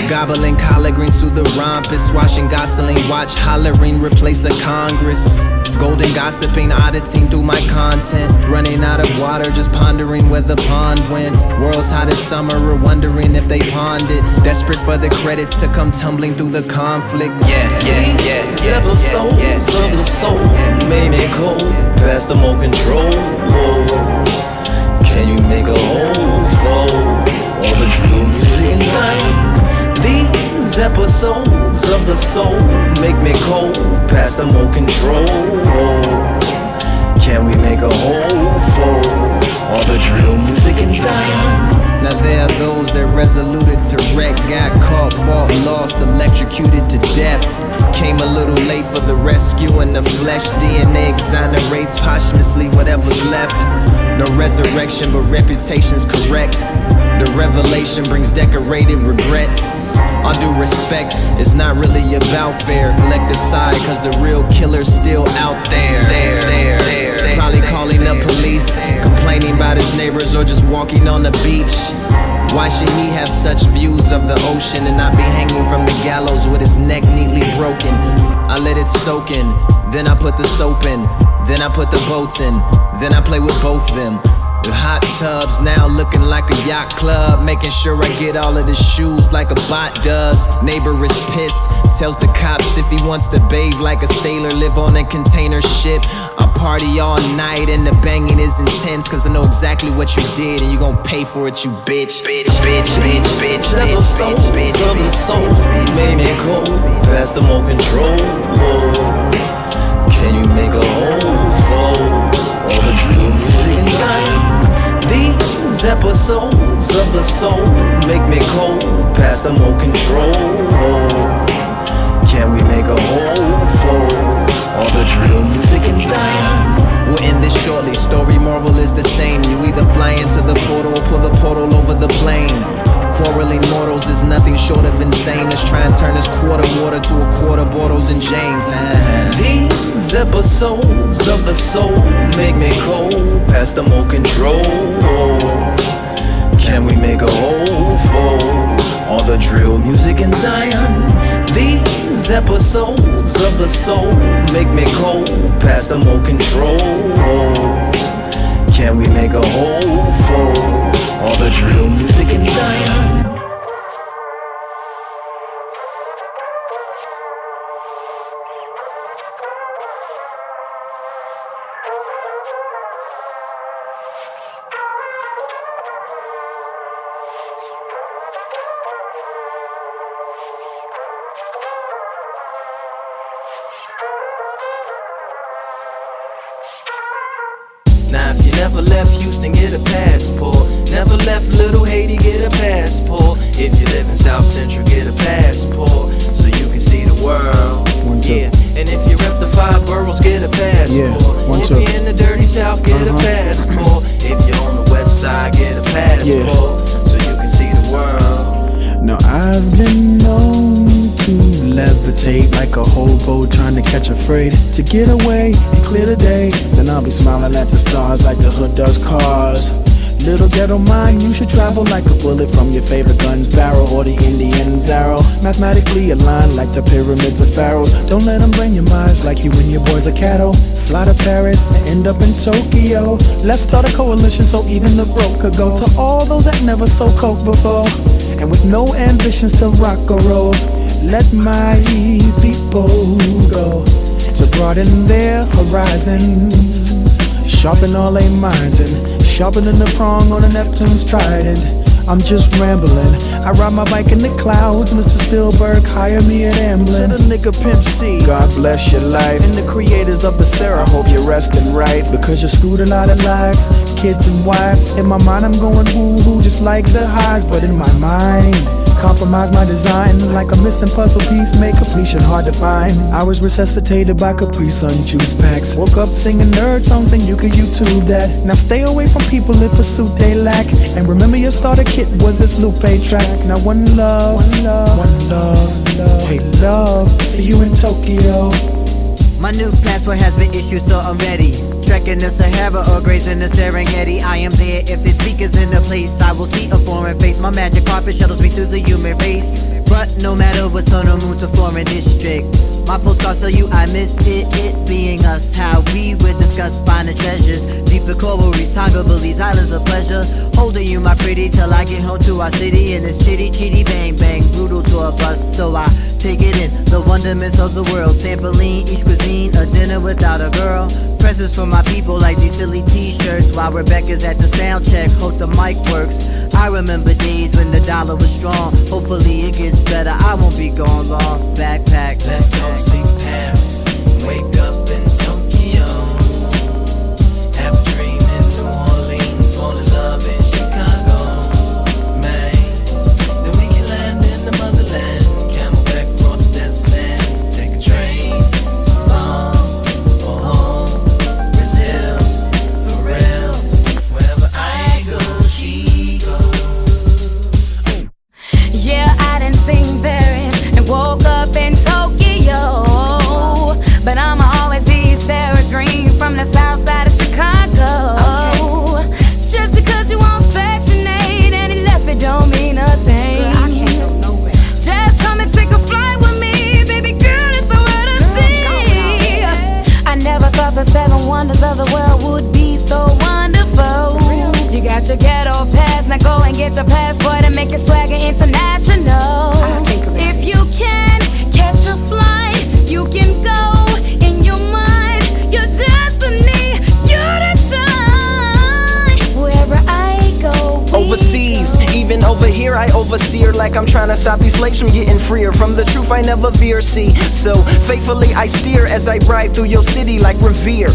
Gobbling collard greens through the rompus, washing Gosling, watch hollering, replace a Congress. Golden gossiping, auditing through my content. Running out of water, just pondering where the pond went. World's hottest summer, or wondering if they pawned it. Desperate for the credits to come tumbling through the conflict. These episodes of the soul made me cold, past the more control. Can you make a hole for all the true music in Zion? These episodes of the soul make me cold, past the more control. Can we make a hole for all the drill music in Zion? Now there are those that resoluted to wreck, got caught, fought, lost, electrocuted to death. Came a little late for the rescue, and the flesh DNA exonerates posthumously whatever's left. No resurrection, but reputation's correct. The revelation brings decorated regrets. All due respect, it's not really about fair. Collective sigh, cause the real killer's still out there. Probably calling the police, complaining about his neighbors, or just walking on the beach. Why should he have such views of the ocean and not be hanging from the gallows with his neck neatly broken? I let it soak in, then I put the soap in, then I put the boats in, then I play with both of them. The hot tubs now looking like a yacht club, making sure I get all of the shoes like a bot does. Neighbor is pissed, tells the cops if he wants to bathe like a sailor, live on a container ship. I party all night and the banging is intense, cause I know exactly what you did and you gon' pay for it, you bitch. These episodes of the soul made me cold, past the more control. Can you make a hole for all the drill music in Zion? These episodes of the soul make me cold, past the more control. Can we make a hole for all the drill music in Zion? We'll end this shortly, story moral is the same. You either fly into the portal or pull the portal over the plane. Quarreling mortals is nothing short of insane. Let's try and turn this quarter water to a quarter Bortles and James. These episodes of the soul make me cold, past the more control. Can we make a hole for all the drill music in Zion? These episodes of the soul make me cold, past the more control. Can we make a hole for all the drill music in Zion? Now if you never left Houston, get a passport. Never left Little Haiti, get a passport. If you live in South Central, get a passport, so you can see the world. Yeah, and if you rep the 5 boroughs, get a passport. If you're in the dirty South, get a passport. If you're on the West Side, get a passport, so you can see the world. Now I've been known to levitate like a hobo trying to catch a freight, to get away and clear the day. Then I'll be smiling at the stars like the hood does cars. Little ghetto mind, you should travel like a bullet from your favorite gun's barrel or the Indian's arrow. Mathematically aligned like the pyramids of pharaohs. Don't let them brain your minds like you and your boys are cattle. Fly to Paris and end up in Tokyo. Let's start a coalition so even the broke could go. To all those that never sold coke before and with no ambitions to rock or roll, let my people go to broaden their horizons, sharpen all their minds, and sharpening the prong on a Neptune's trident. I'm just rambling. I ride my bike in the clouds. Mr. Spielberg, hire me at Amblin. To the nigga Pimp C, God bless your life. And the creators of the Sarah, hope you're resting right. Because you screwed a lot of lives, kids and wives. In my mind I'm going woo-hoo just like the highs. But in my mind, compromise my design. Like a missing puzzle piece, make completion hard to find. I was resuscitated by Capri Sun juice packs. Woke up singing nerd songs and you could YouTube that. Now stay away from people in pursuit they lack. And remember your starter kit was this Lupe track. Now one love, one love, one love, hey love, see you in Tokyo. My new passport has been issued, so I'm ready. Trekking the Sahara or grazing the Serengeti. I am there if the speaker's in the place. I will see a foreign face. My magic carpet shuttles me through the human race. But no matter what's on the moon to foreign district, my postcards tell you I miss it, it being us. How we would discuss finding treasures, deeper coral reefs, Tonga, Belize, islands of pleasure. Holding you, my pretty, till I get home to our city. And it's chitty, chitty, bang, bang, brutal tour bus. So I take it in, the wonderments of the world. Sampling each cuisine, a dinner without a girl. Presents for my people like these silly t-shirts. While Rebecca's at the sound check, hope the mic works. I remember days when the dollar was strong. Hopefully it gets better, I won't be gone long. Backpack, let's go see Paris. Wake up in Tokyo. Have a dream in New Orleans. Fall in love in Chicago, man. Then we can land in the motherland. Camelback across the desert sands. Take a train to Rome or home, Brazil, for real. Wherever I go, she goes. Yeah, I done seen Paris and woke up in Tokyo, but I'ma always be Sarah Green from the south side of Chicago. Okay. Just because you want Section 8 and he left it don't mean a thing. Girl, I can't go nowhere. Just come and take a flight with me, baby girl, it's the world to see. I never thought the 7 wonders of the world would be so wonderful. You got your ghetto pass, now go and get your passport and make your swagger international. If you can catch a flight, you can go in your mind, your destiny, you're the time. Wherever I go, overseas, even over here I oversee her like I'm trying to stop these slaves from getting freer. From the truth I never veer, see. So faithfully I steer as I ride through your city like revere.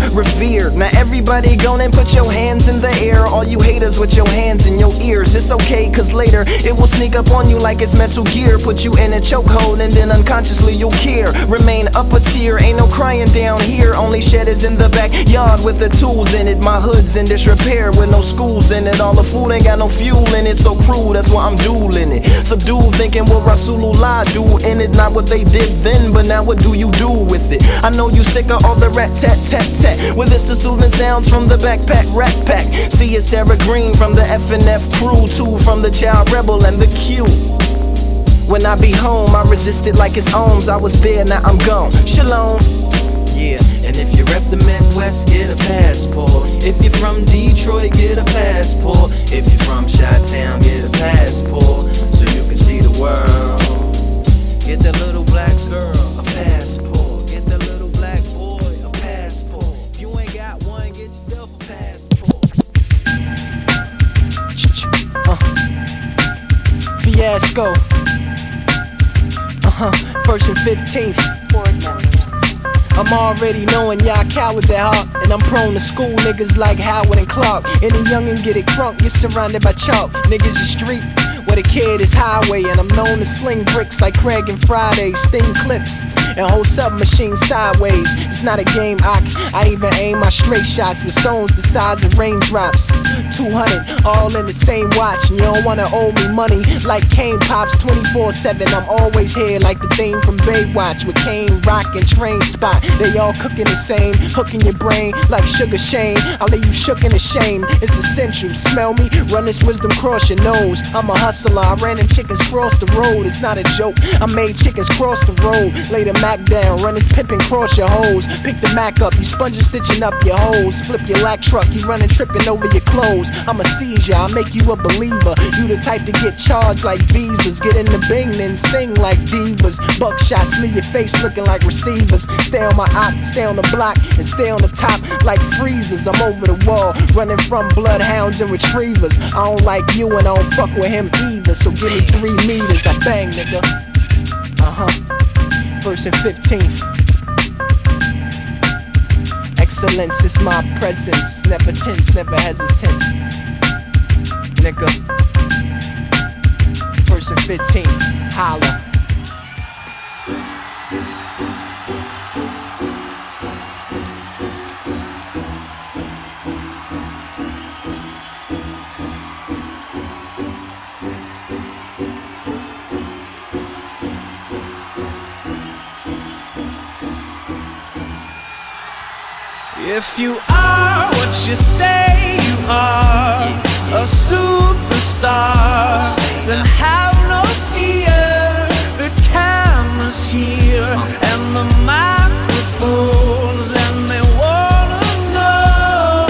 Now everybody gone and put your hands in the air. All you haters with your hands in your ears. It's okay cause later it will sneak up on you like it's Metal Gear. Put you in a chokehold and then unconsciously you'll care. Remain up a tier, ain't no crying down here. Only shed is in the backyard with the tools in it. My hood's in disrepair with no schools in it. All the food ain't got no fuel in it. So crude, that's why I'm dueling it. Subdued thinking what Rasulullah do in it. Not what they did then, but now what do you do with it? I know you sick of all the rat tat tat tat. With this the soothing sounds from the backpack rat pack. See it's Sarah Green from the F&F crew. 2 from the Child Rebel and the Q. When I be home, I resist it like it's ohms. I was there, now I'm gone. Shalom. Yeah, and if you rep the Midwest, get a passport. If you're from Detroit, get a passport. If you're from Chi-Town, get a passport. So you can see the world. Get that little black girl a passport. Get that little black boy a passport. If you ain't got one, get yourself a passport. Fiasco. First and 15th. Board members. I'm already knowing y'all cowards at heart, and I'm prone to school niggas like Howard and Clark. Any youngin' get it crunk, get surrounded by chalk. Niggas is street, where the kid is highway, and I'm known to sling bricks like Craig and Friday, sting clips, and hold submachine sideways. It's not a game, I even aim my straight shots with stones the size of raindrops. 200, all in the same watch, and you don't wanna owe me money like Kane Pops 24/7. I'm always here like the theme from Baywatch with Kane, Rock, and Train Spot. They all cooking the same, hooking your brain like Sugar Shane. I'll leave you shook and ashamed, it's essential. Smell me, run this wisdom cross your nose. I'm a hustler. hustler. I ran them chickens cross the road, it's not a joke. I made chickens cross the road, lay the Mac down, run this pimpin' cross your hoes. Pick the Mac up, you sponging stitching up your hoes. Flip your lack truck, you running tripping over your clothes. I'm a seizure, I make you a believer. You the type to get charged like visas. Get in the bing then sing like divas. Buckshots leave your face looking like receivers. Stay on my op, stay on the block, and stay on the top like freezers. I'm over the wall, running from bloodhounds and retrievers. I don't like you and I don't fuck with him either. So give me 3 meters, I bang, nigga. First and 15th. Excellence is my presence. Never tense, never hesitant. Nigga. First and 15th. Holla. If you are what you say you are, a superstar, then have no fear. The camera's here and the microphones, and they wanna know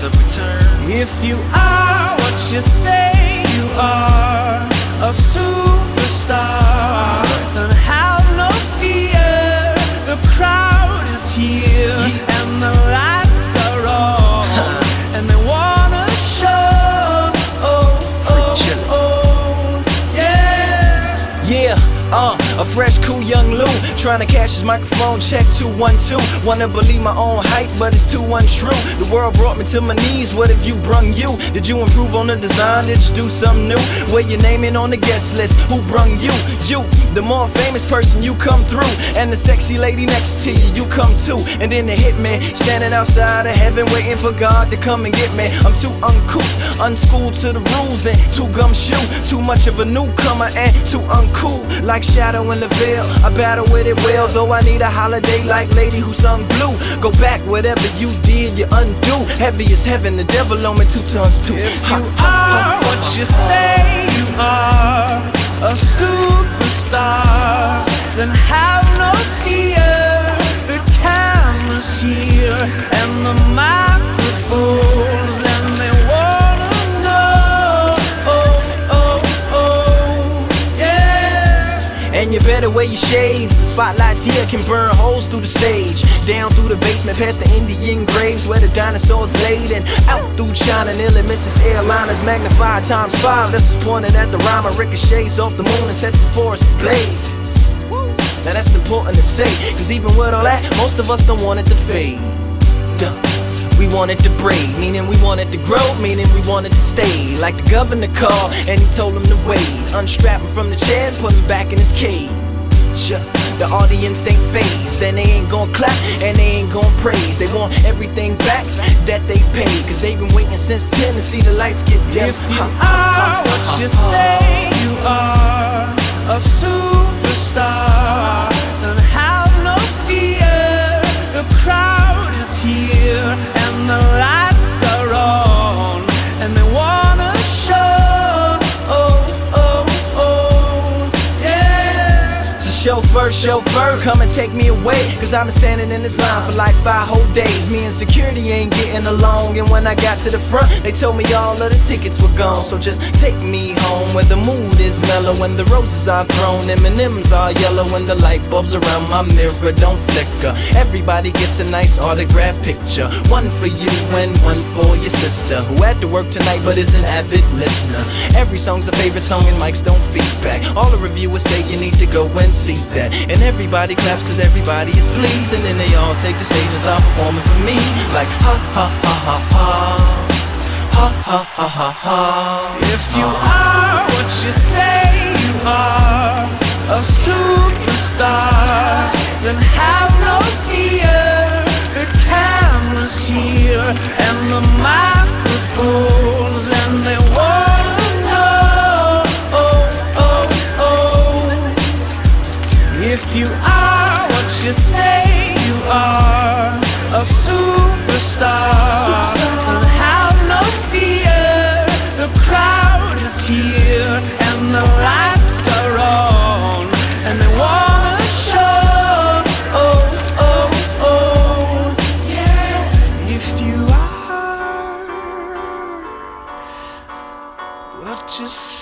the return. If you are what you say you are, a superstar, then have no fear. The crowd is here and the lights are on, and they wanna show yeah. A fresh, cool young Lou, trying to cash his microphone check 212. Wanna believe my own hype, but it's too untrue. The world brought me to my knees, what have you brung you? Did you improve on the design, did you do something new? Where your name in on the guest list, who brung you? You, the more famous person, you come through. And the sexy lady next to you, you come too. And then the hitman, standing outside of heaven, waiting for God to come and get me. I'm too uncouth, unschooled to the rules, and too gumshoe. Too much of a newcomer and too uncool. Like Shadow in the veil, I battle with it well. Though I need a holiday like Lady who sung blue. Go back, whatever you did, you undo. Heavy as heaven, the devil on me 2 tons too. If you are what you say you are, a superstar, then have no fear. The camera's here and the microphones, and they wanna know yeah. And you better wear your shades. The spotlights here can burn holes through the stage. Down through the basement, past the Indian graves where the dinosaurs laid. And out through China, nearly misses airliners. Magnified ×5, this is pointed at the rhyme. Ricochets off the moon and sets the forest ablaze. Now that's important to say, cause even with all that, most of us don't want it to fade. We want it to braid, meaning we want it to grow, meaning we want it to stay. Like the governor called and he told him to wait. Unstrap him from the chair and put him back in his cage. The audience ain't phased, and they ain't gon' clap, and they ain't gon' praise. They want everything back that they paid, cause they've been waiting since 10 to see the lights get dim. If you are what you say you are, a superstar, then have no fear. The crowd is here and the lights are on, and they wanna show Chauffeur, come and take me away. Cause I've been standing in this line for like 5 whole days. Me and security ain't getting along. And when I got to the front, they told me all of the tickets were gone. So just take me home where the mood is mellow, when the roses are thrown, M&M's are yellow, when the light bulbs around my mirror don't flicker. Everybody gets a nice autograph picture. One for you and one for your sister, who had to work tonight but is an avid listener. Every song's a favorite song and mics don't feedback. All the reviewers say you need to go and see that. And everybody claps cause everybody is pleased. And then they all take the stage and start performing for me. Like ha ha ha ha ha, ha ha ha ha ha. If you are what you say you are, a superstar, then have no fear. The camera's here and the microphones, and they wanna know if you are what you say you are, a superstar, then have no fear. us.